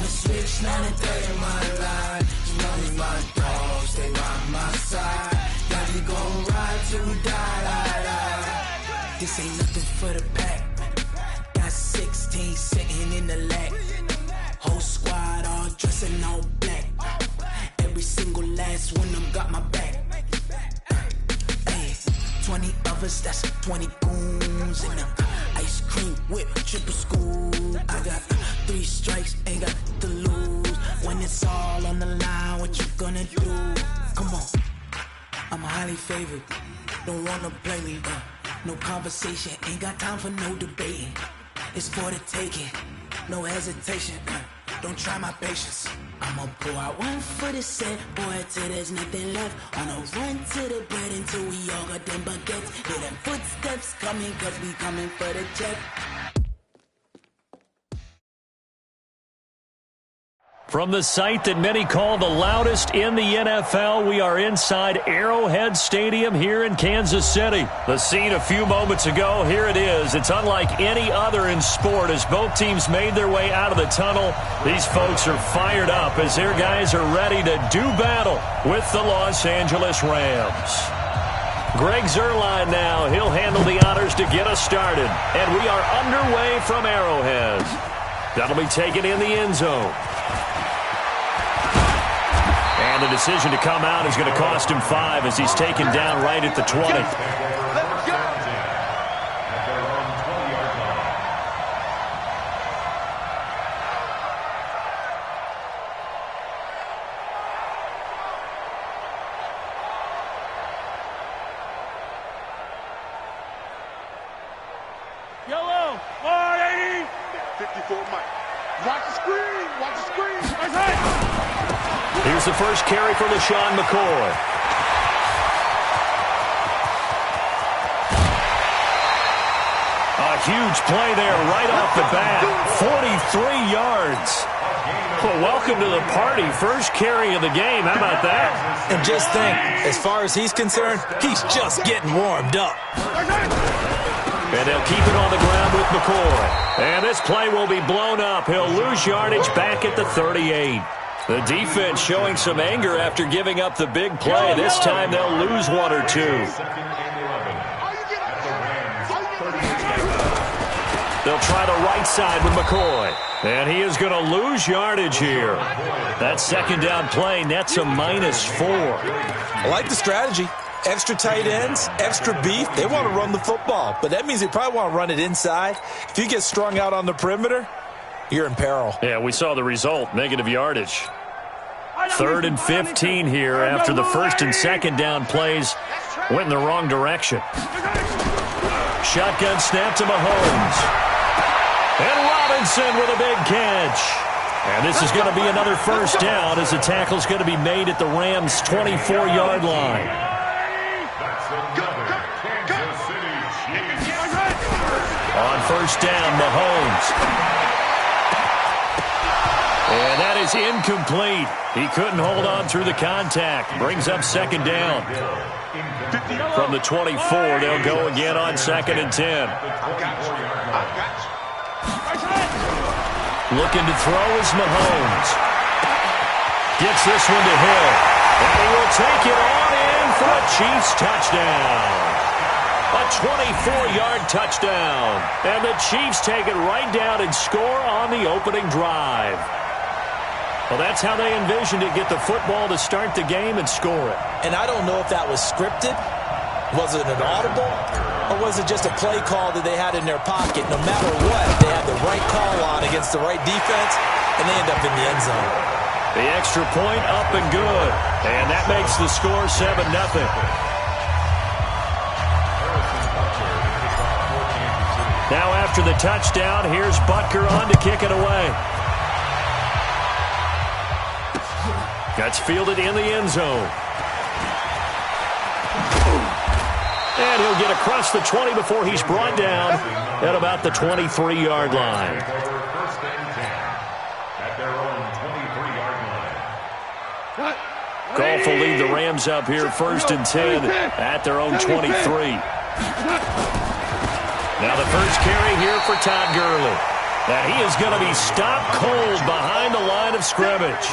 the switch, 9-3 in my line. You know me, my dogs, stay by my side. Yeah, we gon' ride till we die. This ain't nothing for the pack. Got 16 sitting in the lag. Whole squad all dressing all black. Every single last one of them got my back. 20 of us, that's 20 goons in the ice cream whip, triple scoop. I got 3 strikes, ain't got to lose. When it's all on the line, what you gonna do? Come on, I'm highly favored. Don't wanna play me, no conversation, ain't got time for no debating. It's for the taking, no hesitation. Don't try my patience. I'ma pull out one for the set, boy, till there's nothing left. On a run to the bread until we all got them baguettes. Hear them footsteps coming, cause we coming for the check. From the site that many call the loudest in the NFL, we are inside Arrowhead Stadium here in Kansas City. The scene a few moments ago, here it is. It's unlike any other in sport as both teams made their way out of the tunnel. These folks are fired up as their guys are ready to do battle with the Los Angeles Rams. Greg Zuerlein now. He'll handle the honors to get us started. And we are underway from Arrowhead. That'll be taken in the end zone. And the decision to come out is going to cost him 5 as he's taken down right at the 20. Let's go. Yellow, 180. 54 Mike. Watch the screen. Watch the screen. Here's the first carry for LaShawn McCoy. A huge play there right off the bat. 43 yards. Well, welcome to the party. First carry of the game. How about that? And just think, as far as he's concerned, he's just getting warmed up. And they'll keep it on the ground with McCoy. And this play will be blown up. He'll lose yardage back at the 38. The defense showing some anger after giving up the big play. This time they'll lose 1 or 2. They'll try the right side with McCoy. And he is going to lose yardage here. That second down play nets a -4. I like the strategy. Extra tight ends, extra beef. They want to run the football, but that means they probably want to run it inside. If you get strung out on the perimeter, you're in peril. Yeah, we saw the result, negative yardage. 3rd and 15 here after the first and second down plays went in the wrong direction. Shotgun snap to Mahomes. And Robinson with a big catch. And this is going to be another first down as the tackle's going to be made at the Rams' 24-yard line. On first down, Mahomes. And that is incomplete. He couldn't hold on through the contact. Brings up second down. From the 24, they'll go again on 2nd and 10. Looking to throw is Mahomes. Gets this one to Hill. And he will take it on in for a Chiefs touchdown. A 24-yard touchdown. And the Chiefs take it right down and score on the opening drive. Well, that's how they envisioned it, get the football to start the game and score it. And I don't know if that was scripted. Was it an audible? Or was it just a play call that they had in their pocket? No matter what, they had the right call on against the right defense, and they end up in the end zone. The extra point up and good. And that makes the score 7-0. Now after the touchdown, here's Butker on to kick it away. That's fielded in the end zone. And he'll get across the 20 before he's brought down at about the 23-yard line. Goff will lead the Rams up here 1st and 10 at their own 23. Now the first carry here for Todd Gurley. Now he is going to be stopped cold behind the line scrimmage.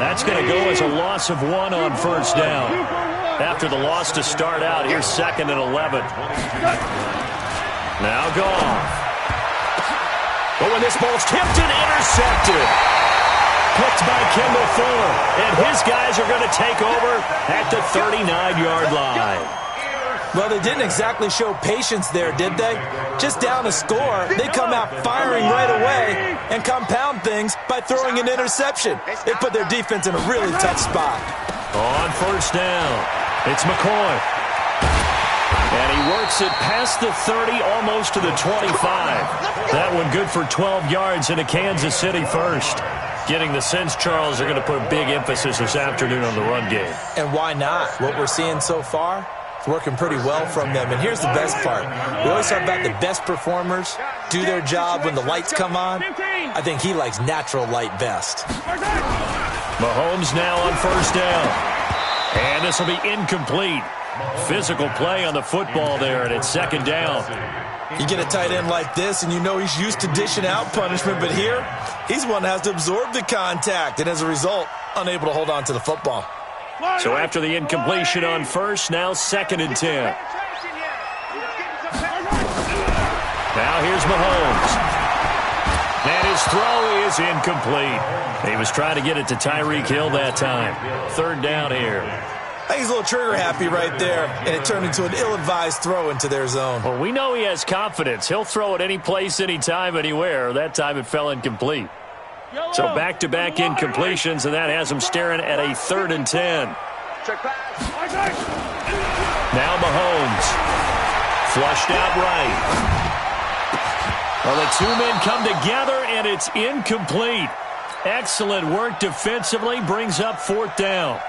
That's going to go as a loss of 1 on first down. After the loss to start out, here's 2nd and 11. Now Goff. But when this ball's tipped and intercepted. Picked by Kendall Fuller. And his guys are going to take over at the 39-yard line. Well, they didn't exactly show patience there, did they? Just down a score, they come out firing right away and compound things by throwing an interception. They put their defense in a really tough spot. On first down, it's McCoy. And he works it past the 30, almost to the 25. That one good for 12 yards into Kansas City first. Getting the sense, Charles, they're going to put a big emphasis this afternoon on the run game. And why not? What we're seeing so far, it's working pretty well from them. And here's the best part. We always talk about the best performers do their job when the lights come on. I think he likes natural light best. Mahomes now on first down. And this will be incomplete. Physical play on the football there, and it's 2nd down. You get a tight end like this, and you know he's used to dishing out punishment, but here, he's one that has to absorb the contact, and as a result, unable to hold on to the football. So after the incompletion on first, now 2nd and 10. Now here's Mahomes. And his throw is incomplete. He was trying to get it to Tyreek Hill that time. 3rd down here. I think he's a little trigger happy right there, and it turned into an ill-advised throw into their zone. Well, we know he has confidence. He'll throw it any place, anytime, anywhere. That time it fell incomplete. So back-to-back incompletions, and that has him staring at a 3rd and 10. Now Mahomes. Flushed out right. Well, the two men come together, and it's incomplete. Excellent work defensively, brings up 4th down.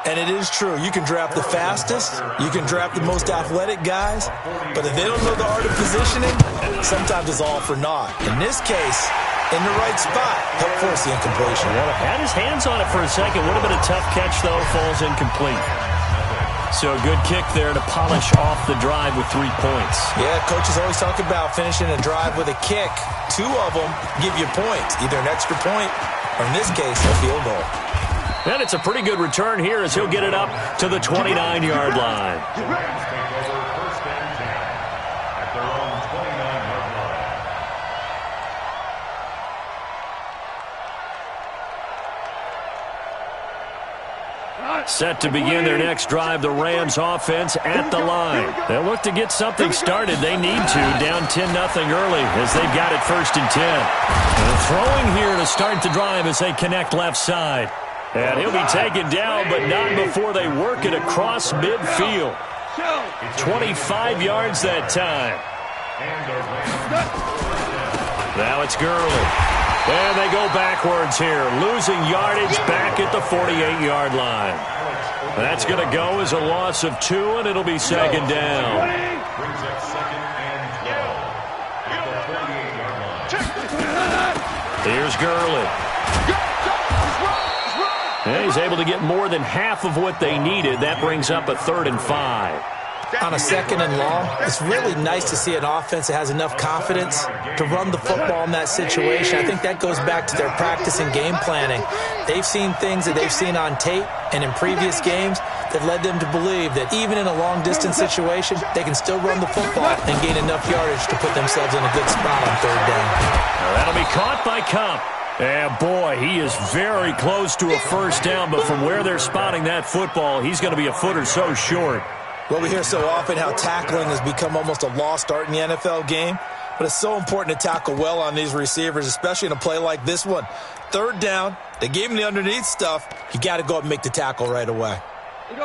And it is true. You can draft the fastest. You can draft the most athletic guys. But if they don't know the art of positioning, sometimes it's all for naught. In this case, in the right spot, help force the incompletion. Well, had his hands on it for a second. Would have been a tough catch, though. Falls incomplete. So a good kick there to polish off the drive with 3 points. Yeah, coaches always talk about finishing a drive with a kick. 2 of them give you points, either an extra point or, in this case, a field goal. And it's a pretty good return here as he'll get it up to the 29-yard line. Set to begin their next drive, the Rams offense at the line. They'll look to get something started. They need to, down 10-0 early as they've got it 1st and 10. And throwing here to start the drive as they connect left side. And he'll be taken down, but not before they work it across midfield. 25 yards that time. Now it's Gurley. And they go backwards here, losing yardage back at the 48-yard line. That's going to go as a loss of 2, and it'll be 2nd down. Here's Gurley. And he's able to get more than half of what they needed. That brings up a 3rd and 5. On a 2nd and long, it's really nice to see an offense that has enough confidence to run the football in that situation. I think that goes back to their practice and game planning. They've seen things that they've seen on tape and in previous games that led them to believe that even in a long-distance situation, they can still run the football and gain enough yardage to put themselves in a good spot on 3rd down. Now that'll be caught by Kupp. And boy, he is very close to a first down, but from where they're spotting that football, he's going to be a foot or so short. Well, we hear so often how tackling has become almost a lost art in the NFL game, but it's so important to tackle well on these receivers, especially in a play like this one. 3rd down, they gave him the underneath stuff. You got to go up and make the tackle right away.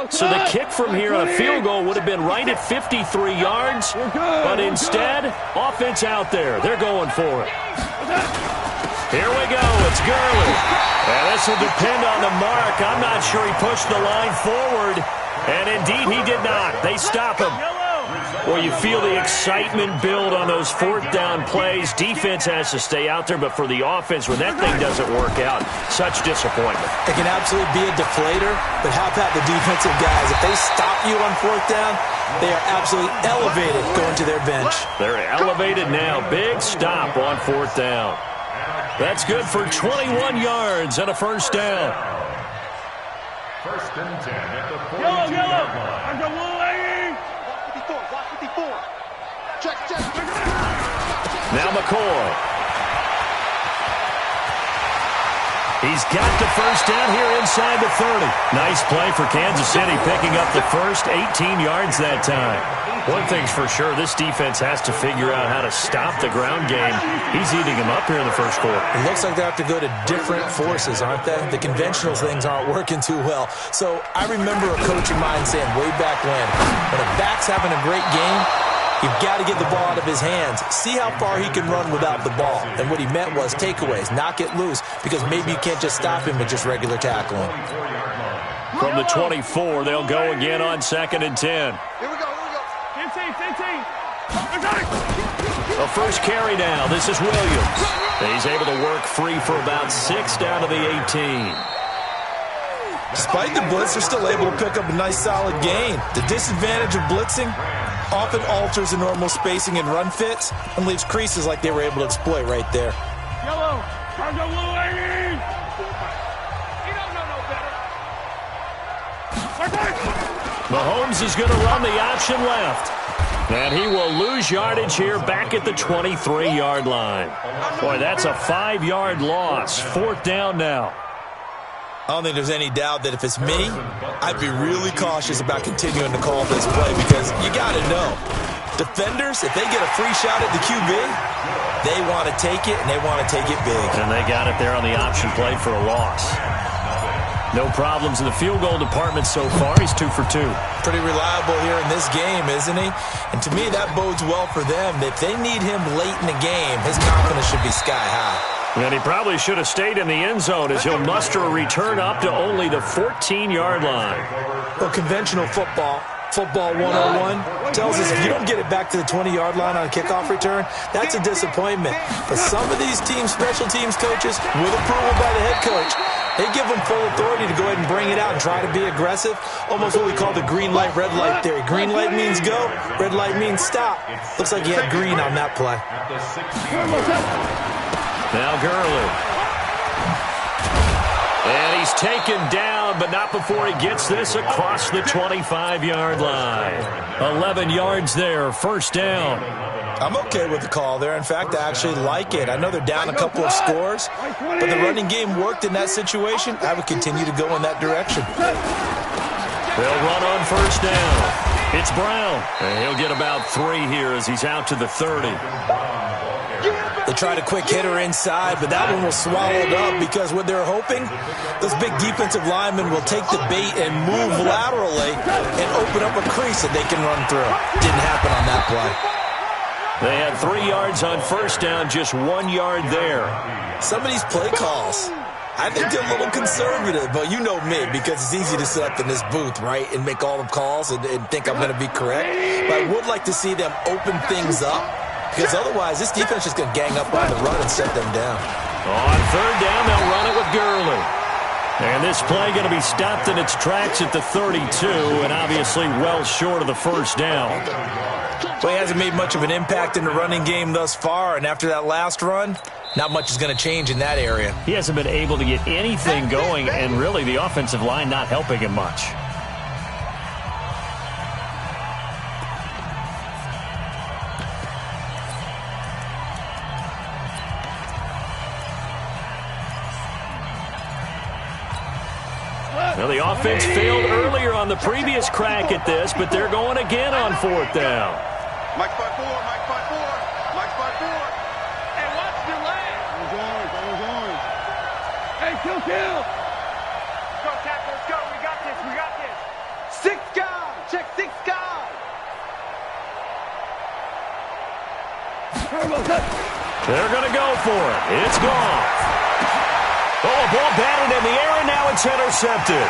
So the kick from here on a field goal would have been right at 53 yards, but instead, offense out there. They're going for it. Here we go. It's Gurley. And this will depend on the mark. I'm not sure he pushed the line forward. And indeed, he did not. They stop him. Well, you feel the excitement build on those 4th down plays. Defense has to stay out there, but for the offense, when that thing doesn't work out, such disappointment. It can absolutely be a deflator, but how about the defensive guys? If they stop you on 4th down, they are absolutely elevated going to their bench. They're elevated now. Big stop on 4th down. That's good for 21 yards and a first down. First and 10 at the 42 Yellow. yard line. I'm the blue lady. Block 54. Check. Now McCoy. He's got the first down here inside the 30. Nice play for Kansas City, picking up the first 18 yards that time. One thing's for sure, this defense has to figure out how to stop the ground game. He's eating them up here in the first quarter. It looks like they have to go to different forces, aren't they? The conventional things aren't working too well. So I remember a coach of mine saying way back when a back's having a great game, you've got to get the ball out of his hands. See how far he can run without the ball. And what he meant was takeaways, knock it loose, because maybe you can't just stop him with just regular tackling. From the 24, they'll go again on 2nd and 10. Here we go. 15. A first carry now. This is Williams. He's able to work free for about 6 down to the 18. Despite the blitz, they're still able to pick up a nice solid gain. The disadvantage of blitzing often alters the normal spacing and run fits and leaves creases like they were able to exploit right there. Yellow. I'm the blue lady. He don't know no better. Mahomes is going to run the option left. And he will lose yardage here back at the 23-yard line. Boy, that's a 5-yard loss. 4th down now. I don't think there's any doubt that if it's me, I'd be really cautious about continuing to call this play because you got to know, defenders, if they get a free shot at the QB, they want to take it, and they want to take it big. And they got it there on the option play for a loss. No problems in the field goal department so far. He's 2 for 2. Pretty reliable here in this game, isn't he? And to me, that bodes well for them. If they need him late in the game, his confidence should be sky high. And he probably should have stayed in the end zone as he'll muster a return up to only the 14-yard line. Well, conventional football 101, tells us if you don't get it back to the 20-yard line on a kickoff return, that's a disappointment. But some of these special teams coaches, with approval by the head coach, they give them full authority to go ahead and bring it out and try to be aggressive. Almost what we call the green light, red light theory. Green light means go, red light means stop. Looks like he had green on that play. Now Gurley. And he's taken down, but not before he gets this across the 25-yard line. 11 yards there, first down. I'm okay with the call there. In fact, I actually like it. I know they're down a couple of scores, but the running game worked in that situation. I would continue to go in that direction. They'll run on first down. It's Brown, and he'll get about 3 here as he's out to the 30. They tried a quick hitter inside, but that one was swallowed up because what they're hoping, those big defensive linemen will take the bait and move laterally and open up a crease that they can run through. Didn't happen on that play. They had 3 yards on first down, just 1 yard there. Some of these play calls, I think they're a little conservative, but you know me, because it's easy to sit up in this booth, right, and make all the calls and think I'm going to be correct. But I would like to see them open things up, because otherwise this defense is going to gang up on the run and set them down. On third down, they'll run it with Gurley. And this play going to be stopped in its tracks at the 32, and obviously well short of the first down. Well, he hasn't made much of an impact in the running game thus far, and after that last run, not much is going to change in that area. He hasn't been able to get anything going, and really the offensive line not helping him much. Well, the offense failed earlier on the previous crack at this, but they're going again on fourth down. Mike 5-4, Mike 5-4, Mike 5-4. Hey, watch your leg. That was orange. Hey, kill. Go, tackle, let's go. We got this. 6 guys. Check 6 guys. They're going to go for it. It's gone. Oh, a ball batted in the air, and now it's intercepted.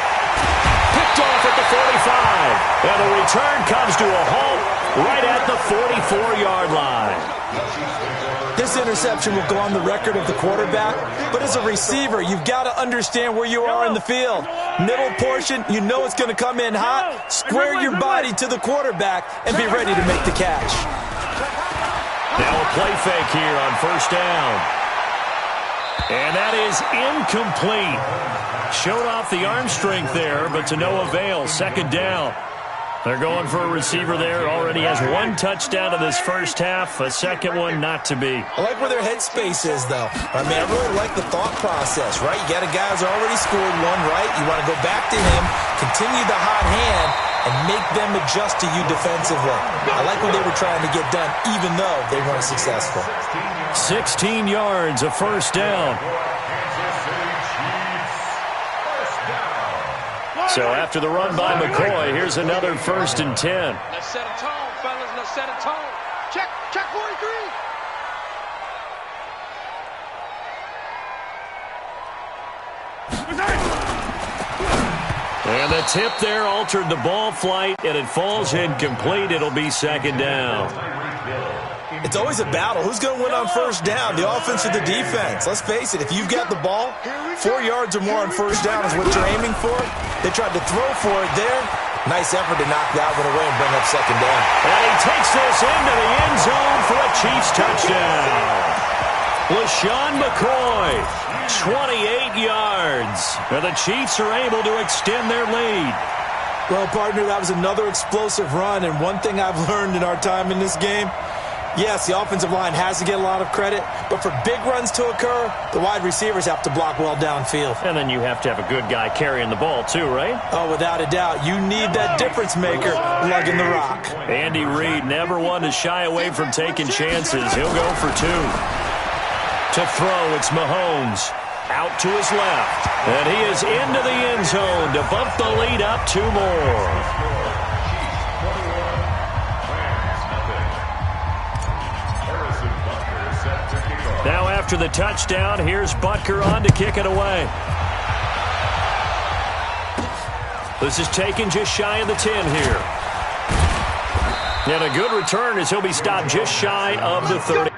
Picked off at the 45. And the return comes to a halt right at the 44-yard line. This interception will go on the record of the quarterback, but as a receiver, you've got to understand where you are in the field. Middle portion, you know it's going to come in hot. Square your body to the quarterback and be ready to make the catch. Now a play fake here on first down. And that is incomplete. Showed off the arm strength there, but to no avail. Second down. They're going for a receiver there. Already has one touchdown in this first half. A second one not to be. I like where their headspace is, though. I mean, I really like the thought process, right? You got a guy who's already scored one, right? You want to go back to him, continue the hot hand, and make them adjust to you defensively. I like what they were trying to get done, even though they weren't successful. 16 yards, a first down. So after the run by McCoy, here's another 1st and 10. Let's set a tone, fellas. Let's set a tone. Check 43. And the tip there altered the ball flight, and it falls incomplete. It'll be second down. It's always a battle. Who's going to win on first down, the offense or the defense? Let's face it, if you've got the ball, 4 yards or more on first down is what you're aiming for. They tried to throw for it there. Nice effort to knock that one away and bring up second down. And he takes this into the end zone for a Chiefs touchdown. LaShawn McCoy, 28 yards. And the Chiefs are able to extend their lead. Well, partner, that was another explosive run, and one thing I've learned in our time in this game, yes, the offensive line has to get a lot of credit, but for big runs to occur, the wide receivers have to block well downfield. And then you have to have a good guy carrying the ball too, right? Oh, without a doubt. You need that difference maker lugging the rock. Andy Reid never one to shy away from taking chances. He'll go for 2. To throw, it's Mahomes. Out to his left. And he is into the end zone to bump the lead up 2 more. Now after the touchdown, here's Butker on to kick it away. This is taken just shy of the 10 here. And a good return as he'll be stopped just shy of the 30.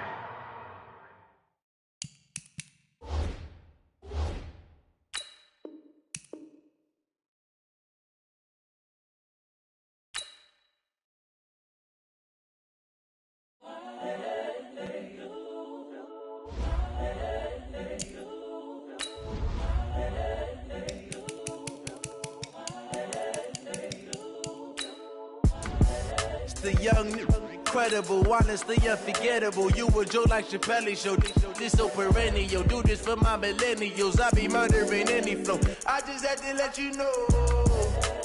The young, incredible, honestly unforgettable. You a Joe like Chappelle show. This so perennial. Do this for my millennials. I be murdering any flow. I just had to let you know.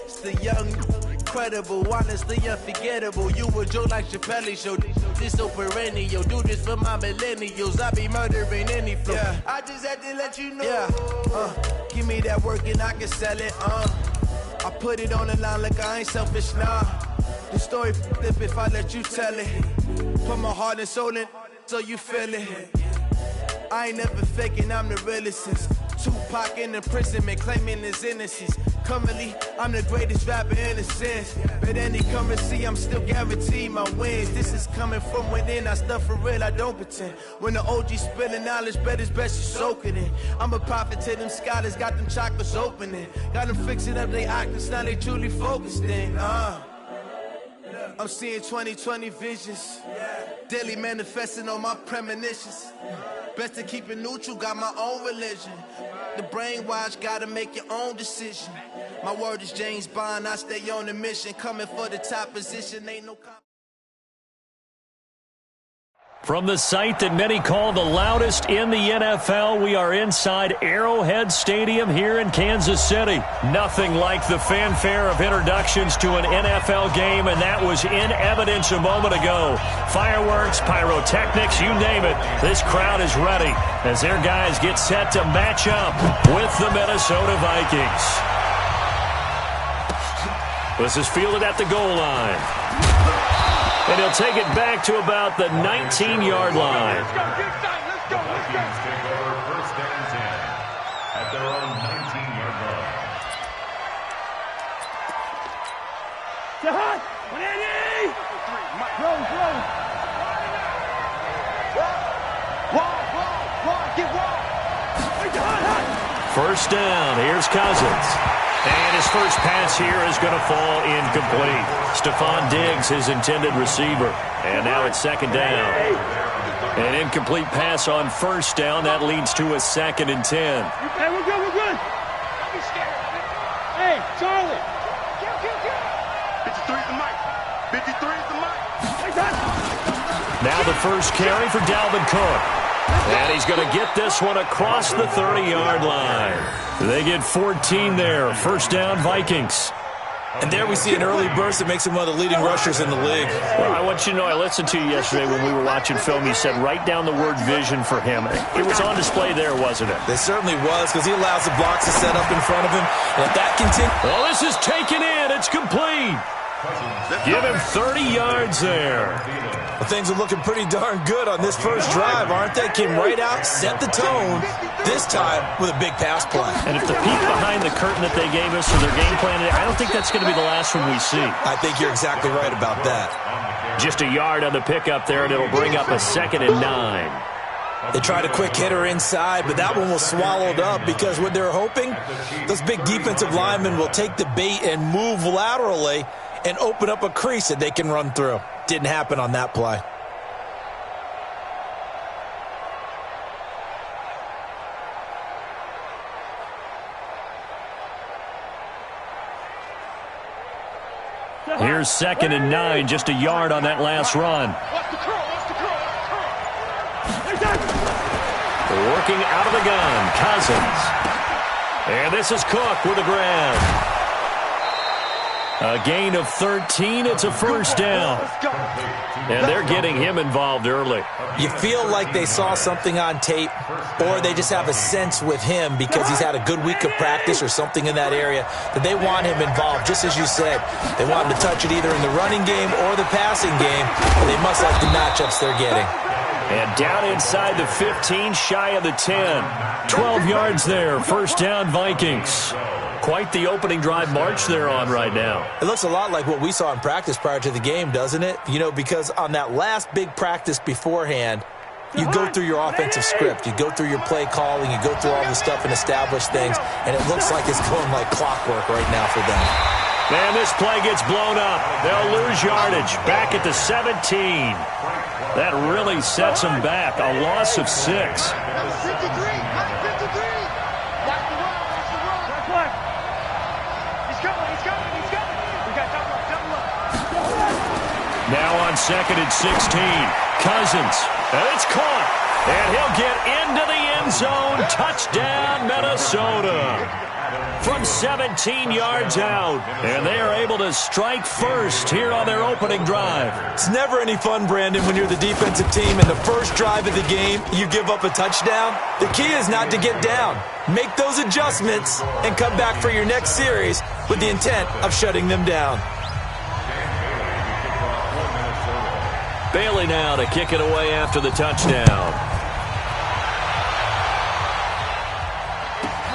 It's the young, incredible, honestly unforgettable. You a Joe like Chappelle show. This so perennial. Do this for my millennials. I be murdering any flow. Yeah. I just had to let you know. Yeah. Give me that work and I can sell it. I put it on the line like I ain't selfish, nah. The story flip if I let you tell it. Put my heart and soul in so you feel it. I ain't never faking, I'm the realest since Tupac in imprisonment, claiming his innocence. Currently, I'm the greatest rapper in a sense. But any currency, I'm still guaranteed my wins. This is coming from within, I stuff for real, I don't pretend. When the OG spilling knowledge, bet it's best you soak it in. I'm a prophet to them scholars, got them chakras opening. Got them fixing up they octaves, now they truly focused in. I'm seeing 2020 visions. Daily manifesting on my premonitions. Best to keep it neutral, got my own religion. The brainwash, gotta make your own decision. My word is James Bond, I stay on the mission. Coming for the top position, ain't no From the site that many call the loudest in the NFL, we are inside Arrowhead Stadium here in Kansas City. Nothing like the fanfare of introductions to an NFL game, and that was in evidence a moment ago. Fireworks, pyrotechnics, you name it. This crowd is ready as their guys get set to match up with the Minnesota Vikings. This is fielded at the goal line. And he'll take it back to about the 19-yard line. Let's go. Vikings take over first and 10 at their own 19-yard line. Jahan, 180! Wall, get wall! First down, here's Cousins. And his first pass here is going to fall incomplete. Stephon Diggs, his intended receiver. And now it's second down. An incomplete pass on first down. That leads to a 2nd and 10. Hey, we're good, we're good. Don't be scared. Hey, Charlie. 53's the mic. 53's the mic. Now the first carry for Dalvin Cook. And he's going to get this one across the 30-yard line. They get 14 there. First down, Vikings. And there we see an early burst that makes him one of the leading rushers in the league. Well, I want you to know, I listened to you yesterday when we were watching film. You said write down the word vision for him. It was on display there, wasn't it? It certainly was, because he allows the blocks to set up in front of him. And if that continues... Well, this is taken in. It's complete. Give him 30 yards there. Well, things are looking pretty darn good on this first drive, aren't they? Came right out, set the tone, this time with a big pass play. And if the peek behind the curtain that they gave us or their game plan, I don't think that's going to be the last one we see. I think you're exactly right about that. Just a yard on the pickup there, and it'll bring up a 2nd and 9. They tried a quick hitter inside, but that one was swallowed up because what they're hoping, those big defensive linemen will take the bait and move laterally and open up a crease that they can run through. Didn't happen on that play. Here's 2nd and 9, just a yard on that last run. Working out of the gun, Cousins. And this is Cook with a grab. A gain of 13. It's a first down. And they're getting him involved early. You feel like they saw something on tape, or they just have a sense with him because he's had a good week of practice or something in that area that they want him involved. Just as you said, they want him to touch it either in the running game or the passing game, and they must like the matchups they're getting. And down inside the 15, shy of the 10. 12 yards there. First down, Vikings. Quite the opening drive march they're on right now. It looks a lot like what we saw in practice prior to the game, doesn't it? You know, because on that last big practice beforehand, you go through your offensive script. You go through your play calling. You go through all the stuff and establish things. And it looks like it's going like clockwork right now for them. Man, this play gets blown up. They'll lose yardage. Back at the 17. That really sets them back. A loss of 6. Now on 2nd and 16. Cousins. And it's caught. And he'll get into the end zone. Touchdown, Minnesota. From 17 yards out. And they are able to strike first here on their opening drive. It's never any fun, Brandon, when you're the defensive team and the first drive of the game, you give up a touchdown. The key is not to get down. Make those adjustments and come back for your next series with the intent of shutting them down. Bailey now to kick it away after the touchdown.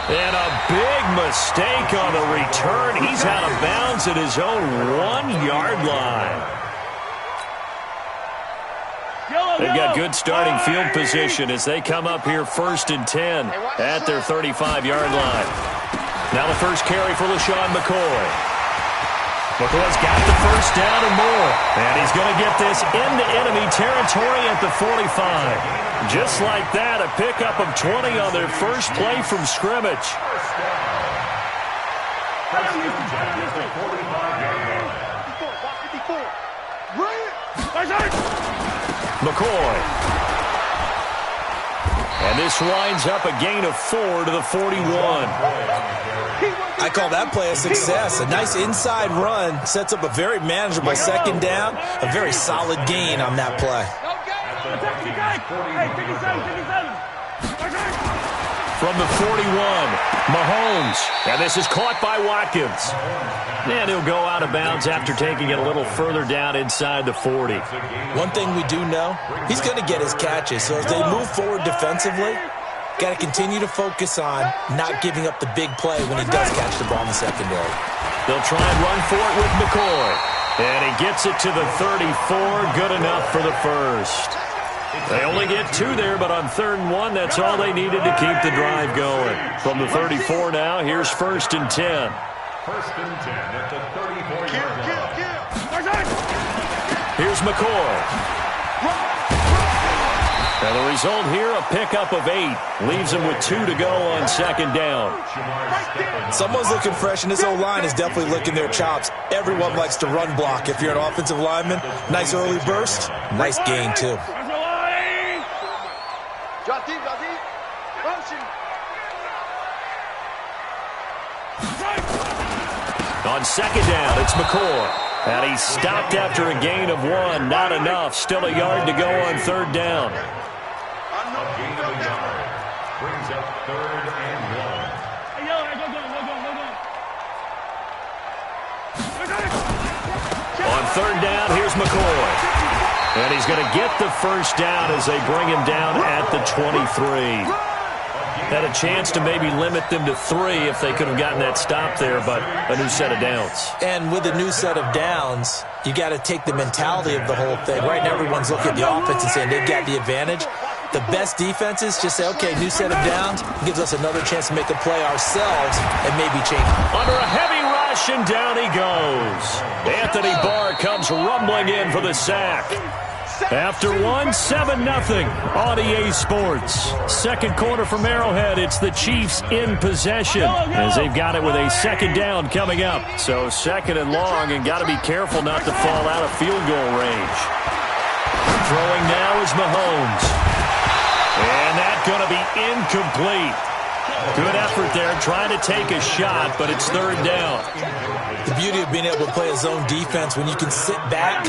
And a big mistake on the return. He's out of bounds at his own 1-yard line. They've got good starting field position as they come up here 1st and 10 at their 35-yard line. Now the first carry for LaShawn McCoy. McCoy's got the first down and more. And he's going to get this into enemy territory at the 45. Just like that, a pickup of 20 on their first play from scrimmage. McCoy. And this winds up a gain of 4 to the 41. I call that play a success. A nice inside run sets up a very manageable second down. A very solid gain on that play. From the 41, Mahomes. And this is caught by Watkins. And he'll go out of bounds after taking it a little further down inside the 40. One thing we do know, he's going to get his catches. So as they move forward defensively, got to continue to focus on not giving up the big play when he does catch the ball in the secondary. They'll try and run for it with McCoy. And he gets it to the 34. Good enough for the first. They only get 2 there, but on 3rd and 1, that's all they needed to keep the drive going. From the 34 now, here's 1st and 10. First and 10 at the 34-yard line. Here's McCoy. And the result here, a pickup of 8. Leaves him with 2 to go on second down. Someone's looking fresh, and this O-line is definitely licking their chops. Everyone likes to run block. If you're an offensive lineman, nice early burst, nice gain, too. Drop deep, motion. On second down, it's McCoy. And he's stopped after a gain of 1. Not enough. Still a yard to go on third down. A gain of a yard. Brings up 3rd and 1. On third down, here's McCoy. And he's going to get the first down as they bring him down at the 23. Had a chance to maybe limit them to 3 if they could have gotten that stop there, but a new set of downs. And with a new set of downs, you got to take the mentality of the whole thing. Right now, everyone's looking at the offense and saying they've got the advantage. The best defenses just say, okay, new set of downs gives us another chance to make a play ourselves and maybe change. Under a heavy rush, and down he goes. Anthony Barr comes rumbling in for the sack. After 1, 7-0 on EA Sports. Second quarter from Arrowhead. It's the Chiefs in possession as they've got it with a second down coming up. So second and long, and got to be careful not to fall out of field goal range. Throwing now is Mahomes. And that's going to be incomplete. Good effort there, trying to take a shot, but it's third down. The beauty of being able to play a zone defense when you can sit back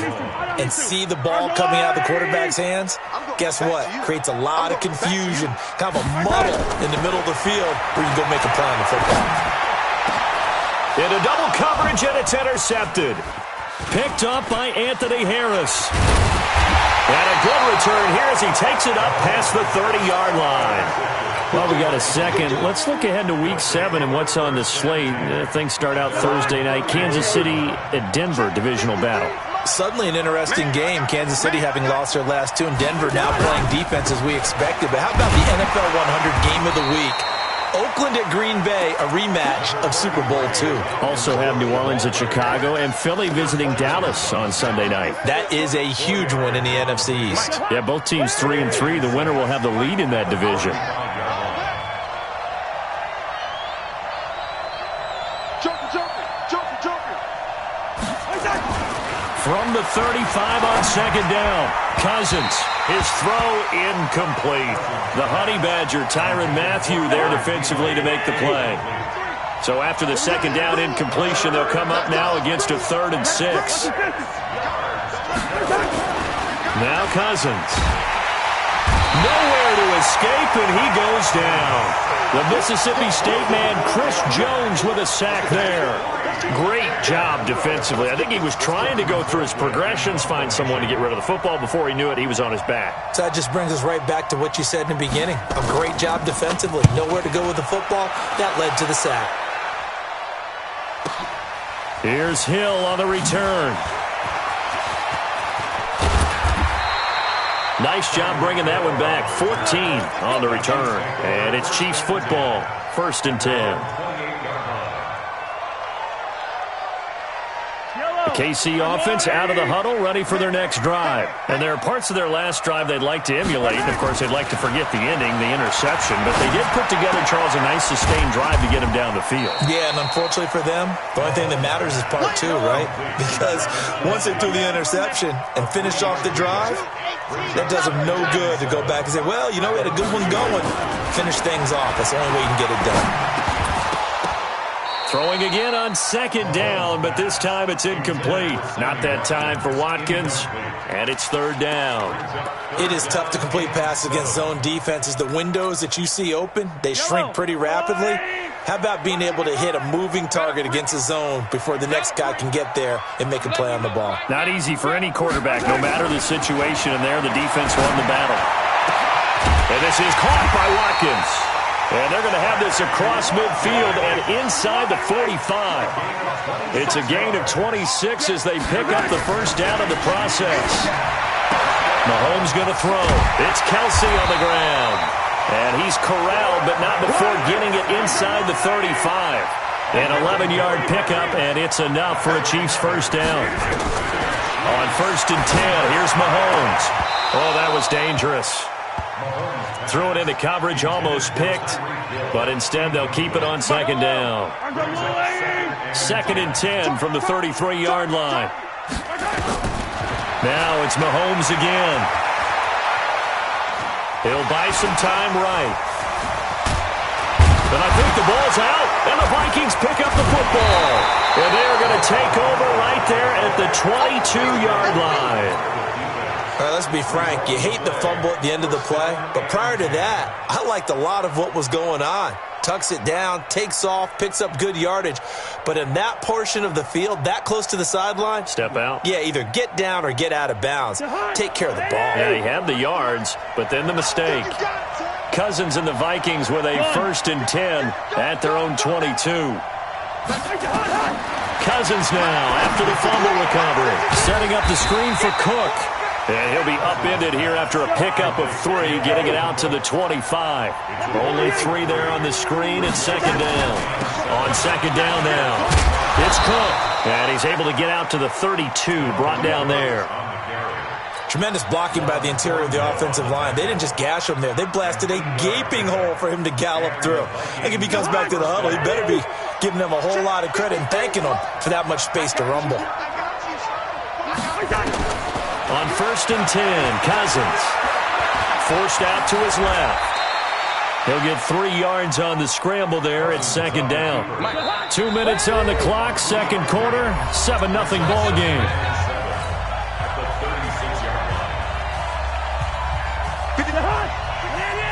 and see the ball coming out of the quarterback's hands, guess what? Creates a lot of confusion, kind of a muddle in the middle of the field where you can go make a play on the football. Into double coverage, and it's intercepted. Picked up by Anthony Harris. And a good return here as he takes it up past the 30-yard line. Well, we got a second. Let's look ahead to Week 7 and what's on the slate. Things start out Thursday night. Kansas City at Denver, divisional battle. Suddenly an interesting game. Kansas City having lost their last 2, and Denver now playing defense as we expected. But how about the NFL 100 game of the week? Oakland at Green Bay, a rematch of Super Bowl II. Also have New Orleans at Chicago and Philly visiting Dallas on Sunday night. That is a huge one in the NFC East. Yeah, both teams 3-3. The winner will have the lead in that division. From the 35 on second down, Cousins, his throw incomplete. The Honey Badger, Tyrann Mathieu, there defensively to make the play. So after the second down incompletion, they'll come up now against a 3rd and 6. Now Cousins. Nowhere to escape, and he goes down. The Mississippi State man, Chris Jones, with a sack there. Great job defensively. I think he was trying to go through his progressions, find someone to get rid of the football. Before he knew it, he was on his back. So that just brings us right back to what you said in the beginning. A great job defensively. Nowhere to go with the football. That led to the sack. Here's Hill on the return. Nice job bringing that one back. 14 on the return. And it's Chiefs football. 1st and 10. The KC offense out of the huddle, ready for their next drive. And there are parts of their last drive they'd like to emulate. And, of course, they'd like to forget the ending, the interception. But they did put together, Charles, a nice sustained drive to get him down the field. Yeah, and unfortunately for them, the only thing that matters is part 2, right? Because once they threw the interception and finished off the drive, that does them no good to go back and say, well, you know, we had a good one going. Finish things off. That's the only way you can get it done. Throwing again on second down, but this time it's incomplete. Not that time for Watkins, and it's 3rd down. It is tough to complete passes against zone defenses. The windows that you see open, they shrink pretty rapidly. How about being able to hit a moving target against a zone before the next guy can get there and make a play on the ball? Not easy for any quarterback, no matter the situation, and there the defense won the battle. And this is caught by Watkins. And they're going to have this across midfield and inside the 45. It's a gain of 26 as they pick up the first down in the process. Mahomes going to throw. It's Kelsey on the ground. And he's corralled, but not before getting it inside the 35. An 11-yard pickup, and it's enough for a Chiefs first down. On 1st and 10, here's Mahomes. Oh, that was dangerous. Threw it into coverage, almost picked, but instead they'll keep it on 2nd down. 2nd and 10 from the 33-yard line. Now it's Mahomes again. He'll buy some time right. And I think the ball's out, and the Vikings pick up the football. And they are going to take over right there at the 22-yard line. All right, let's be frank. You hate the fumble at the end of the play, but prior to that, I liked a lot of what was going on. Tucks it down, takes off, picks up good yardage. But in that portion of the field, that close to the sideline, step out. Yeah, either get down or get out of bounds. Take care of the ball. Yeah, he had the yards, but then the mistake. Cousins and the Vikings with a 1st and 10 at their own 22. Cousins now after the fumble recovery. Setting up the screen for Cook. And he'll be upended here after a pickup of 3, getting it out to the 25. Only 3 there on the screen at 2nd down. On 2nd down now, it's Cook. And he's able to get out to the 32, brought down there. Tremendous blocking by the interior of the offensive line. They didn't just gash him there. They blasted a gaping hole for him to gallop through. I think if he comes back to the huddle, he better be giving them a whole lot of credit and thanking them for that much space to rumble. On 1st and 10, Cousins forced out to his left. He'll get 3 yards on the scramble there at 2nd down. 2 minutes on the clock, 2nd quarter, 7-0 ball game.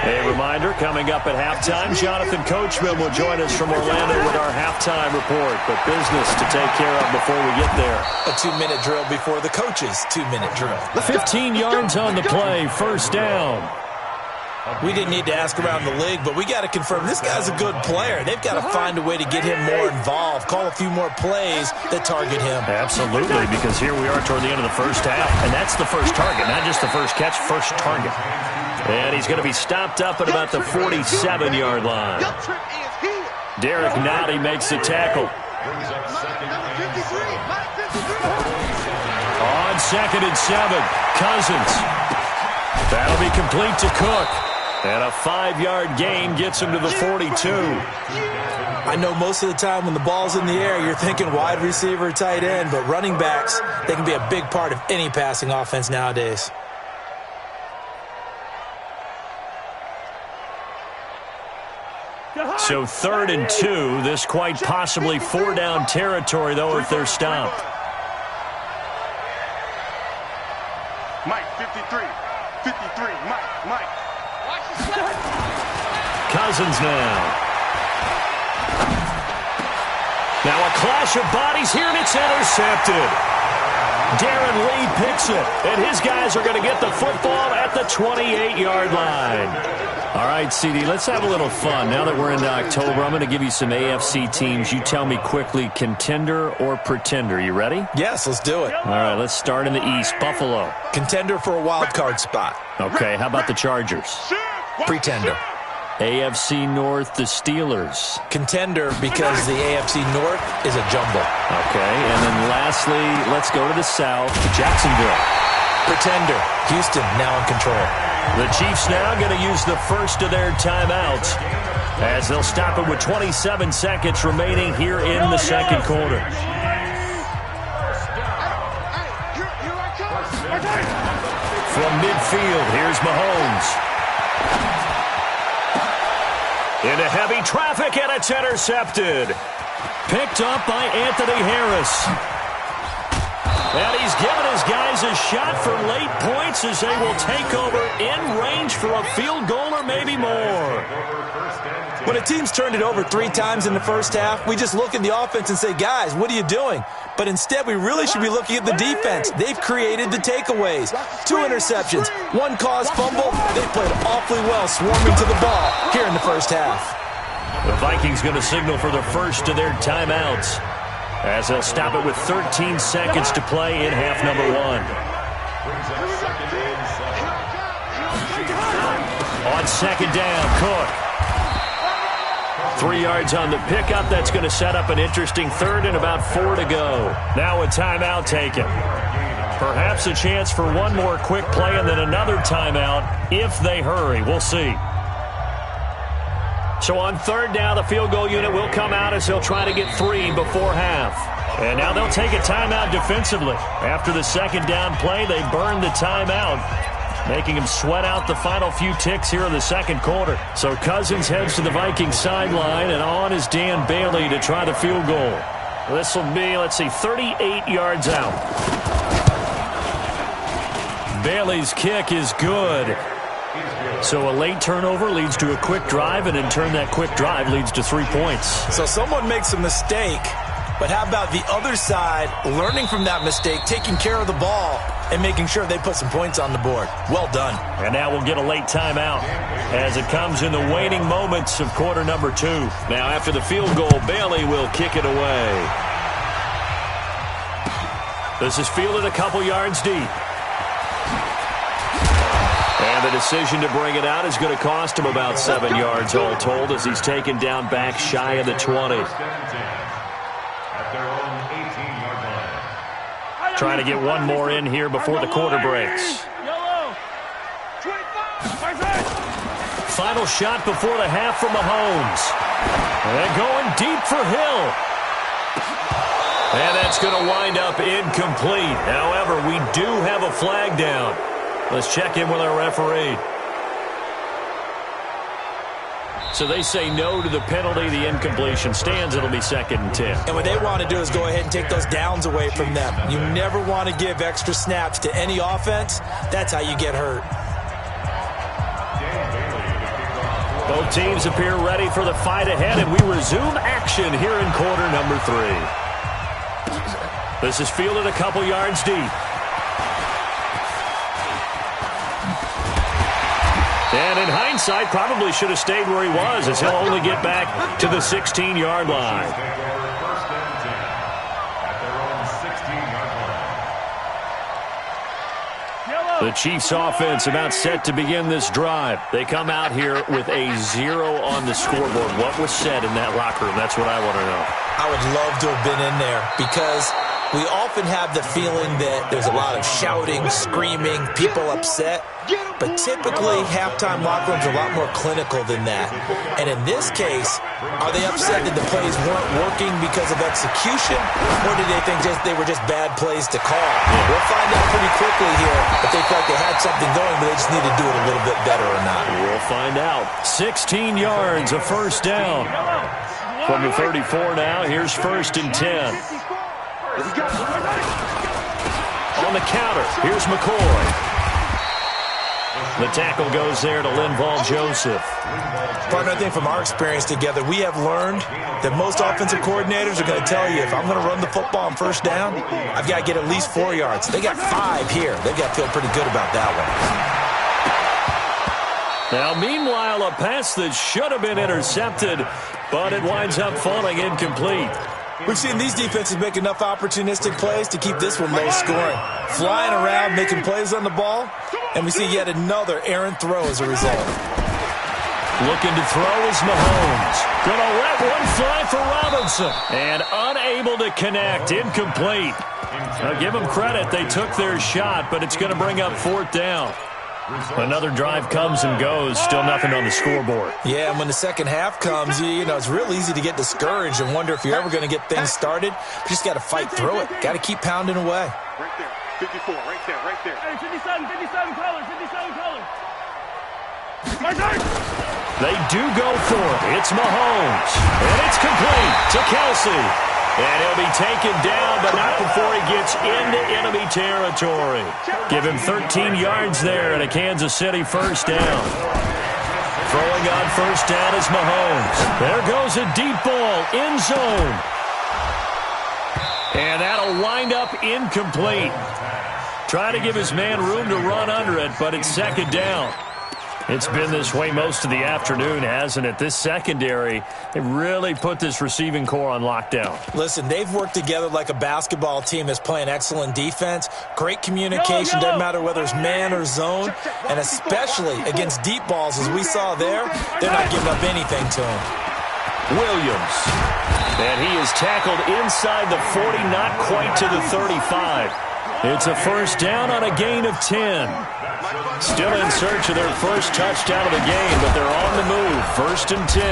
A reminder, coming up at halftime, Jonathan Coachman will join us from Orlando with our halftime report. But business to take care of before we get there. A 2-minute drill before the coach's 2-minute drill. 15 yards on the play, 1st down. We didn't need to ask around the league, but we got to confirm this guy's a good player. They've got to find a way to get him more involved, call a few more plays that target him. Absolutely, because here we are toward the end of the first half, and that's the first target, not just the first catch, first target. And he's going to be stopped up at about the 47-yard line. Derek Nottie makes the tackle. On 2nd and 7, Cousins. That'll be complete to Cook. And a 5-yard gain gets him to the 42. I know most of the time when the ball's in the air, you're thinking wide receiver, tight end, but running backs, they can be a big part of any passing offense nowadays. So 3rd and 2, this quite possibly 4-down territory, though, if they're stopped. Mike, 53, Mike. Cousins now. Now a clash of bodies here, and it's intercepted. Darren Lee picks it, and his guys are going to get the football at the 28-yard line. All right, CD, let's have a little fun. Now that we're into October, I'm going to give you some AFC teams. You tell me quickly, contender or pretender. You ready? Yes, let's do it. All right, let's start in the East. Buffalo. Contender for a wild card spot. Okay, how about the Chargers? Pretender. AFC North, the Steelers. Contender because the AFC North is a jumble. Okay, and then lastly, let's go to the South, Jacksonville. Pretender. Houston now in control. The Chiefs now going to use the first of their timeouts as they'll stop it with 27 seconds remaining here in the 2nd quarter. From midfield, here's Mahomes. Into heavy traffic, and it's intercepted. Picked up by Anthony Harris. And he's given his guys a shot for late points as they will take over in range for a field goal or maybe more. When a team's turned it over 3 times in the first half, we just look at the offense and say, guys, what are you doing? But instead, we really should be looking at the defense. They've created the takeaways. 2 interceptions, 1 caused fumble. They played awfully well swarming to the ball here in the first half. The Vikings going to signal for the first of their timeouts as they'll stop it with 13 seconds to play in half number 1. On 2nd down, Cook. 3 yards on the pickup. That's going to set up an interesting third and about 4 to go. Now a timeout taken. Perhaps a chance for one more quick play and then another timeout if they hurry. We'll see. So on third down, the field goal unit will come out as they'll try to get 3 before half. And now they'll take a timeout defensively. After the second down play, they burn the timeout, making them sweat out the final few ticks here in the second quarter. So Cousins heads to the Vikings sideline, and on is Dan Bailey to try the field goal. This will be, 38 yards out. Bailey's kick is good. So a late turnover leads to a quick drive, and in turn that quick drive leads to 3 points. So someone makes a mistake, but how about the other side learning from that mistake, taking care of the ball, and making sure they put some points on the board? Well done. And now we'll get a late timeout as it comes in the waning moments of quarter number 2. Now after the field goal, Bailey will kick it away. This is fielded a couple yards deep. And the decision to bring it out is going to cost him about 7 yards all told as he's taken down back shy of the 20. Trying to get one more in here before the quarter breaks. Final shot before the half from Mahomes. And going deep for Hill. And that's going to wind up incomplete. However, we do have a flag down. Let's check in with our referee. So they say no to the penalty. The incompletion stands. It'll be 2nd and 10. And what they want to do is go ahead and take those downs away from them. You never want to give extra snaps to any offense. That's how you get hurt. Both teams appear ready for the fight ahead, and we resume action here in quarter number 3. This is fielded a couple yards deep. And in hindsight, probably should have stayed where he was as he'll only get back to the 16-yard line. The Chiefs offense about set to begin this drive. They come out here with a 0 on the scoreboard. What was said in that locker room? That's what I want to know. I would love to have been in there because we often have the feeling that there's a lot of shouting, screaming, people upset. But typically, halftime locker rooms are a lot more clinical than that. And in this case, are they upset that the plays weren't working because of execution? Or did they think they were just bad plays to call? We'll find out pretty quickly here if they felt they had something going, but they just need to do it a little bit better or not. We'll find out. 16 yards, a first down. From the 34 now, here's 1st and 10. On the counter, here's McCoy. The tackle goes there to Linval Joseph. Partner, I think from our experience together, we have learned that most offensive coordinators are going to tell you, if I'm going to run the football on first down, I've got to get at least 4 yards. They got 5 here. They've got to feel pretty good about that one. Now, meanwhile, a pass that should have been intercepted, but it winds up falling incomplete. We've seen these defenses make enough opportunistic plays to keep this one low scoring. Flying around, making plays on the ball, and we see yet another errant throw as a result. Looking to throw is Mahomes. Going to let one fly for Robinson. And unable to connect, incomplete. Now give them credit, they took their shot, but it's going to bring up 4th down. Another drive comes and goes, still nothing on the scoreboard. Yeah, and when the second half comes, you know, it's real easy to get discouraged and wonder if you're ever going to get things started. You just got to fight through it. Got to keep pounding away. Right there. 54, right there, right there. Hey, 57 colors, 57 colors. They do go for it. It's Mahomes. And it's complete to Kelsey. And he'll be taken down, but not before he gets into enemy territory. Give him 13 yards there and a Kansas City first down. Throwing on first down is Mahomes. There goes a deep ball, end zone. And that'll wind up incomplete. Trying to give his man room to run under it, but it's 2nd down. It's been this way most of the afternoon, hasn't it? This secondary, they really put this receiving core on lockdown. Listen, they've worked together like a basketball team that's playing excellent defense. Great communication, doesn't matter whether it's man or zone. And especially against deep balls, as we saw there, they're not giving up anything to them. Williams. And he is tackled inside the 40, not quite to the 35. It's a first down on a gain of 10. Still in search of their first touchdown of the game, but they're on the move. First and 10.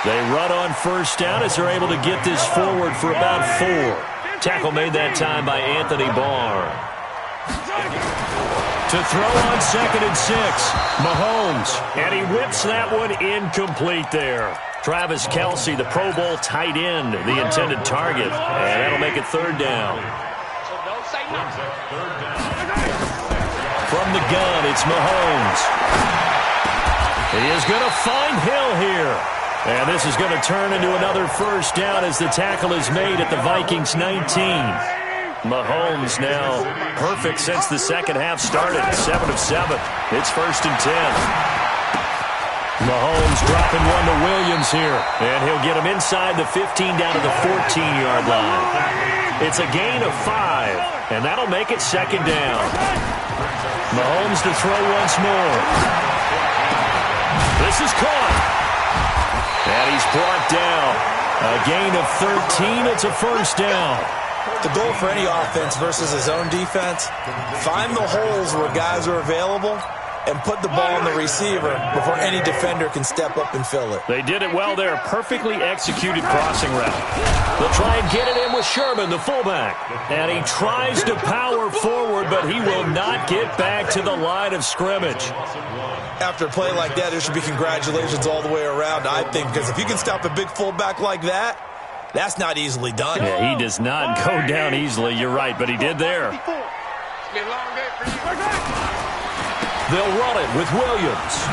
They run on first down as they're able to get this forward for about 4. Tackle made that time by Anthony Barr. To throw on second and 6, Mahomes. And he whips that one incomplete there. Travis Kelce, the Pro Bowl tight end, the intended target. And that'll make it third down. From the gun, it's Mahomes. He is going to find Hill here. And this is going to turn into another first down as the tackle is made at the Vikings 19. Mahomes now perfect since the second half started. 7 of 7. It's first and 10. Mahomes dropping one to Williams here. And he'll get him inside the 15 down to the 14-yard line. It's a gain of 5. And that'll make it second down. Mahomes to throw once more. This is caught. And he's brought down. A gain of 13. It's a first down. The goal for any offense versus his own defense, find the holes where guys are available and put the ball on the receiver before any defender can step up and fill it. They did it well there. Perfectly executed crossing route. They'll try and get it in with Sherman, the fullback. And he tries to power forward, but he will not get back to the line of scrimmage. After a play like that, there should be congratulations all the way around, I think, because if you can stop a big fullback like that, that's not easily done. Yeah, he does not go down easily. You're right, but he did there. They'll run it with Williams.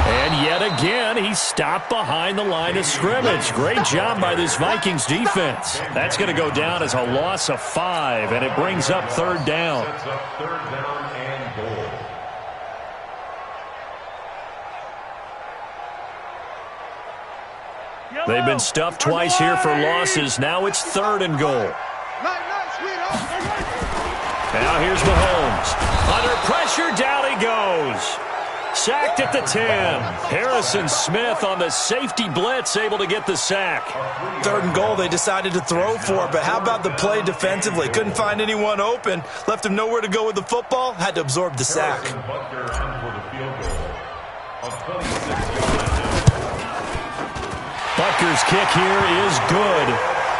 And yet again, he's stopped behind the line of scrimmage. Great job by this Vikings defense. That's going to go down as a loss of 5, and it brings up third down. They've been stuffed twice here for losses. Now it's third and goal. Now here's Mahomes. Under pressure, down he goes. Sacked at the 10. Harrison Smith on the safety blitz, able to get the sack. Third and goal, they decided to throw for it, but how about the play defensively? Couldn't find anyone open. Left him nowhere to go with the football. Had to absorb the sack. Butker's kick here is good.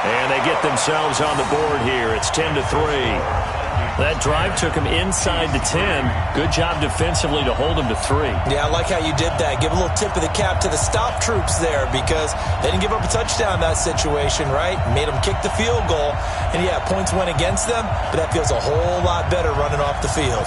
And they get themselves on the board here. It's 10-3. That drive took him inside the 10. Good job defensively to hold him to 3. Yeah, I like how you did that. Give a little tip of the cap to the stop troops there because they didn't give up a touchdown in that situation, right? Made them kick the field goal. And, yeah, points went against them, but that feels a whole lot better running off the field.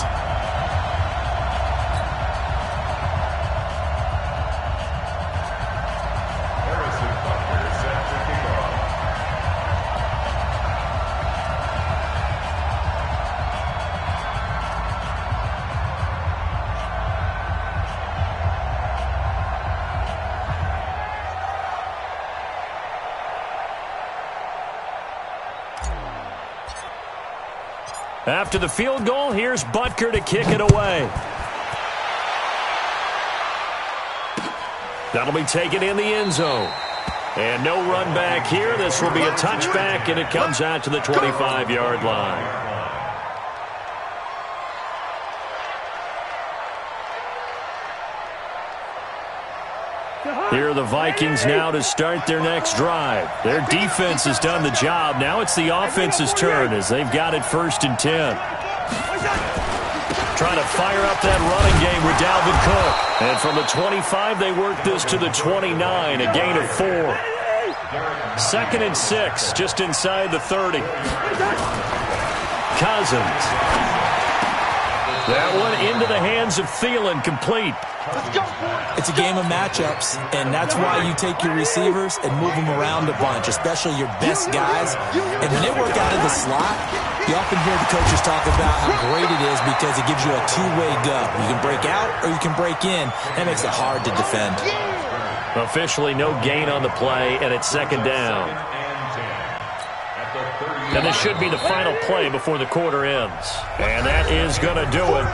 After the field goal, here's Butker to kick it away. That'll be taken in the end zone. And no run back here. This will be a touchback, and it comes out to the 25-yard line. Here are the Vikings now to start their next drive. Their defense has done the job. Now it's the offense's turn as they've got it first and 10. Trying to fire up that running game with Dalvin Cook. And from the 25, they work this to the 29, a gain of 4. Second and 6, just inside the 30. Cousins. That one into the hands of Thielen, complete. It's a game of matchups, and that's why you take your receivers and move them around a bunch, especially your best guys. And when they work out of the slot, you often hear the coaches talk about how great it is because it gives you a two-way go. You can break out or you can break in. That makes it hard to defend. Officially no gain on the play, and it's second down. And this should be the final play before the quarter ends. And that is going to do it.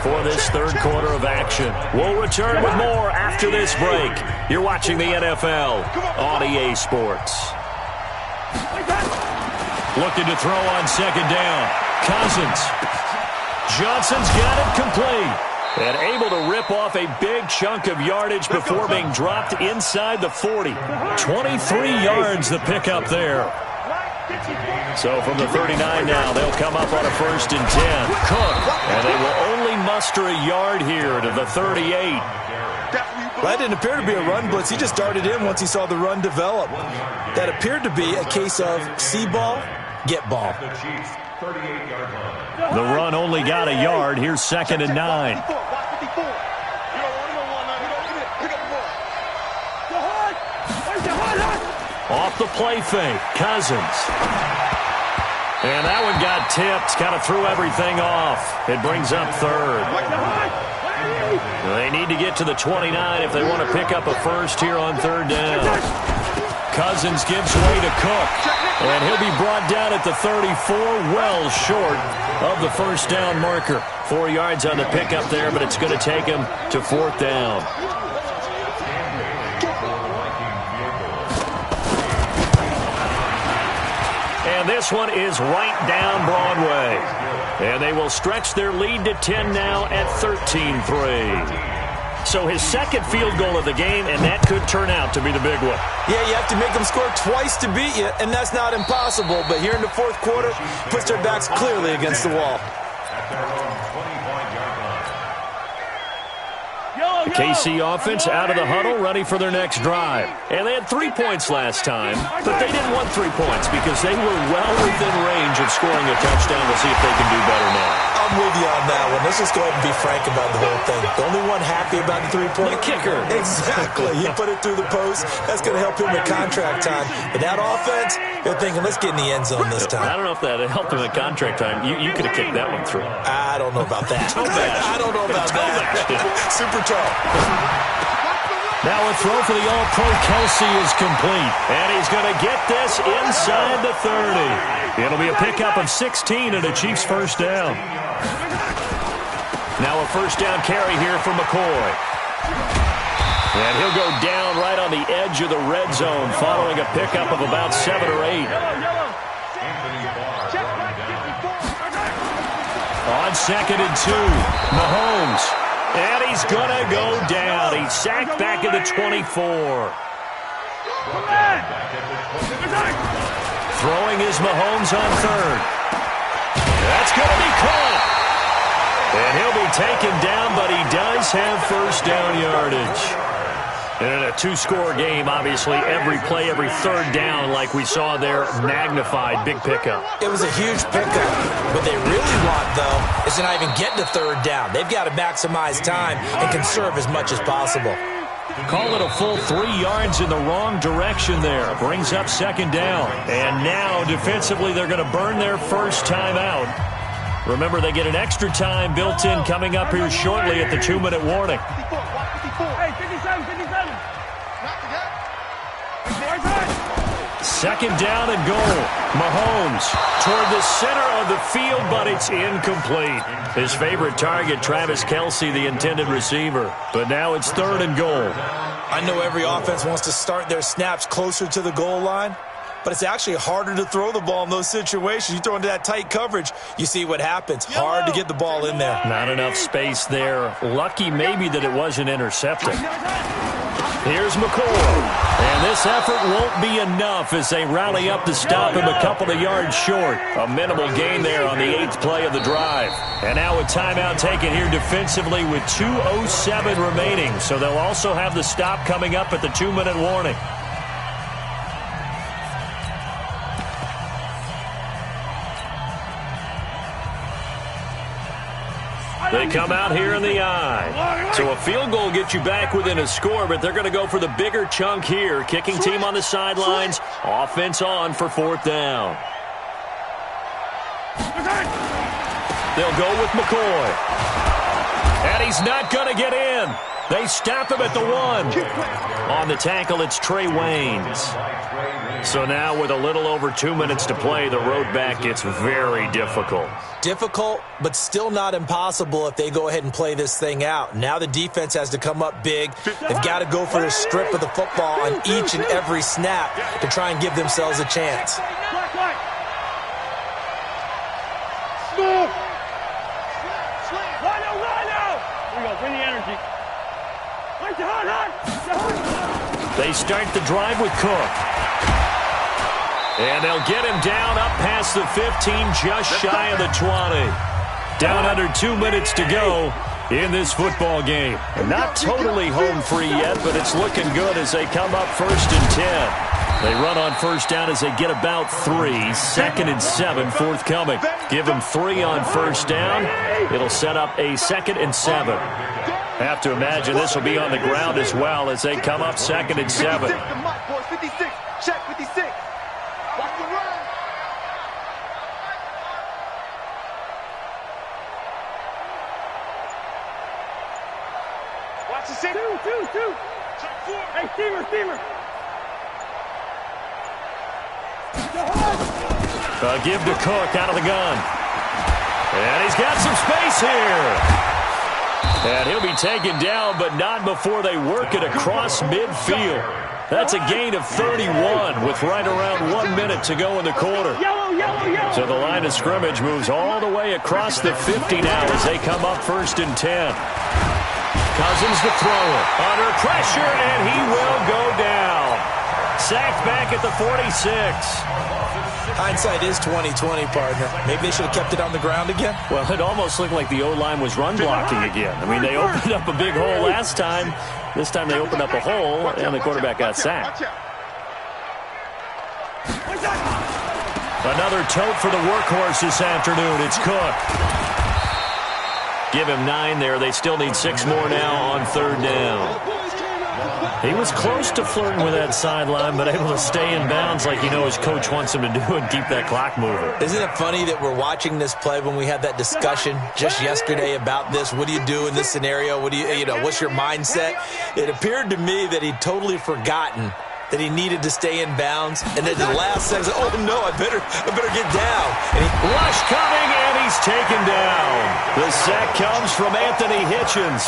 for this third quarter of action. We'll return with more after this break. You're watching the NFL on EA Sports. Looking to throw on second down. Cousins. Johnson's got it complete. And able to rip off a big chunk of yardage before being dropped inside the 40. 23 yards the pickup there. So from the 39 now, they'll come up on a 1st and 10. Cook. And they will only muster a yard here to the 38. That didn't appear to be a run blitz. He just darted in once he saw the run develop. That appeared to be a case of see ball, get ball. The run only got a yard. Here's 2nd and 9. Off the play fake, Cousins. And that one got tipped, kind of threw everything off. It brings up 3rd. They need to get to the 29 if they want to pick up a first here on 3rd down. Cousins gives way to Cook. And he'll be brought down at the 34, well short of the 1st down marker. 4 yards on the pickup there, but it's going to take him to 4th down. And this one is right down Broadway. And they will stretch their lead to 10 now at 13-3. So his second field goal of the game, and that could turn out to be the big one. Yeah, you have to make them score twice to beat you, and that's not impossible. But here in the 4th quarter, puts their backs clearly against the wall. KC offense out of the huddle, ready for their next drive. And they had 3 points last time, but they didn't want 3 points because they were well within range of scoring a touchdown. We'll see if they can do better now. I'm with you on that one. Let's just go ahead and be frank about the whole thing. The only one happy about the 3-point? The kicker. Exactly. He put it through the post. That's going to help him with contract time. But that offense, they're thinking, let's get in the end zone this time. I don't know if that helped him at contract time. You could have kicked that one through. I don't know about that. I don't know about that. Super tall. Now a throw for the All-Pro Kelsey is complete. And he's going to get this inside the 30. It'll be a pickup of 16 and a Chiefs 1st down. Now a 1st down carry here for McCoy. And he'll go down right on the edge of the red zone following a pickup of about 7 or 8. On 2nd and 2, Mahomes. And he's going to go down. He's sacked back at the 24. Throwing is Mahomes on 3rd. That's going to be caught. And he'll be taken down, but he does have 1st down yardage. And in a 2-score game, obviously, every play, every 3rd down, like we saw there, magnified, big pickup. It was a huge pickup. What they really want, though, is to not even get to 3rd down. They've got to maximize time and conserve as much as possible. Call it a full 3 yards in the wrong direction there. Brings up 2nd down. And now, defensively, they're going to burn their 1st time out. Remember, they get an extra time built in coming up here shortly at the 2-minute warning. Second down and goal. Mahomes toward the center of the field, but it's incomplete. His favorite target, Travis Kelce, the intended receiver. But now it's 3rd and goal. I know every offense wants to start their snaps closer to the goal line, but it's actually harder to throw the ball in those situations. You throw into that tight coverage, you see what happens. Hard to get the ball in there. Not enough space there. Lucky maybe that it wasn't intercepted. Here's McCoy. And this effort won't be enough as they rally up to stop him a couple of yards short. A minimal gain there on the 8th play of the drive. And now a timeout taken here defensively with 2:07 remaining. So they'll also have the stop coming up at the 2-minute warning. They come out here in the eye. So a field goal gets you back within a score, but they're going to go for the bigger chunk here. Kicking team on the sidelines. Offense on for 4th down. They'll go with McCoy. And he's not going to get in. They stop him at the 1. On the tackle, it's Trey Waynes. So now with a little over 2 minutes to play, the road back gets very difficult. Difficult, but still not impossible if they go ahead and play this thing out. Now the defense has to come up big. They've got to go for the strip of the football on each and every snap to try and give themselves a chance. They start the drive with Cook. And they'll get him down up past the 15, just shy of the 20. Down under 2 minutes to go in this football game. Not totally home free yet, but it's looking good as they come up 1st and 10. They run on first down as they get about 3. 2nd and 7 forthcoming. Give them 3 on first down. It'll set up a 2nd and 7. Have to imagine this will be on the ground as well as they come up 2nd and 7. 56, check 56. Watch the run. Watch the 6. 2. Check 4. Hey, steamer. Give to Cook out of the gun. And he's got some space here. And he'll be taken down, but not before they work it across midfield. That's a gain of 31 with right around 1 minute to go in the quarter. So the line of scrimmage moves all the way across the 50 now as they come up 1st and 10. Cousins to throw it. Under pressure, and he will go down. Sacked back at the 46. Hindsight is 20/20, partner. Maybe they should have kept it on the ground again. Well, it almost looked like the O-line was run blocking again. I mean, they opened up a big hole last time. This time they opened up a hole, and the quarterback got sacked. Another tote for the workhorse this afternoon. It's Cook. Give him 9 there. They still need 6 more now on 3rd down. He was close to flirting with that sideline, but able to stay in bounds like his coach wants him to do and keep that clock moving. Isn't it funny that we're watching this play when we had that discussion just yesterday about this? What do you do in this scenario? What do what's your mindset? It appeared to me that he'd totally forgotten that he needed to stay in bounds, and then the last second, oh no, I better get down. And rush coming, and he's taken down. The sack comes from Anthony Hitchens.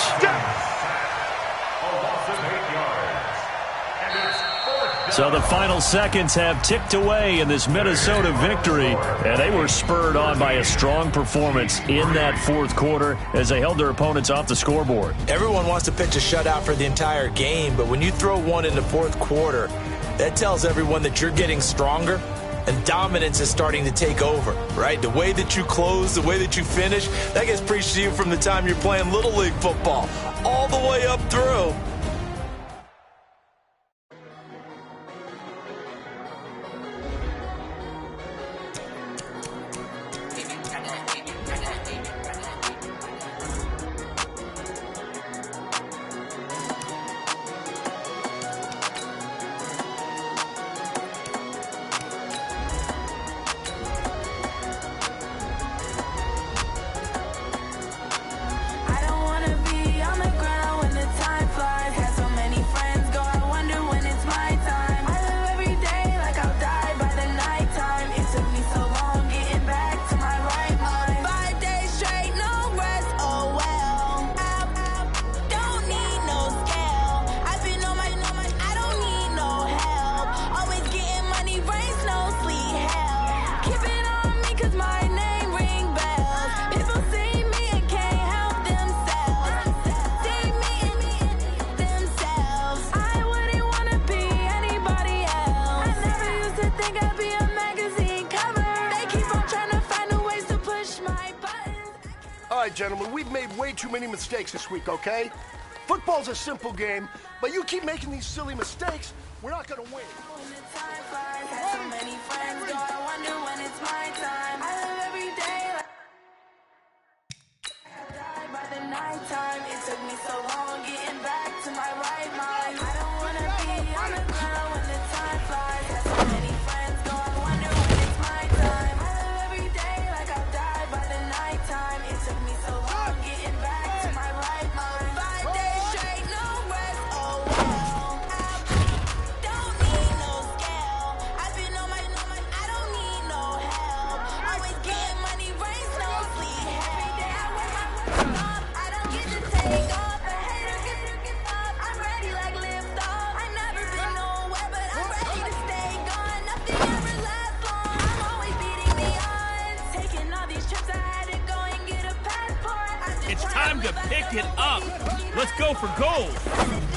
So the final seconds have ticked away in this Minnesota victory, and they were spurred on by a strong performance in that 4th quarter as they held their opponents off the scoreboard. Everyone wants to pitch a shutout for the entire game, but when you throw one in the 4th quarter, that tells everyone that you're getting stronger and dominance is starting to take over, right? The way that you close, the way that you finish, that gets preached to you from the time you're playing Little League football all the way up through. Gentlemen, we've made way too many mistakes this week, okay? Football's a simple game, but you keep making these silly mistakes, we're not going to win. it up. Let's go for gold.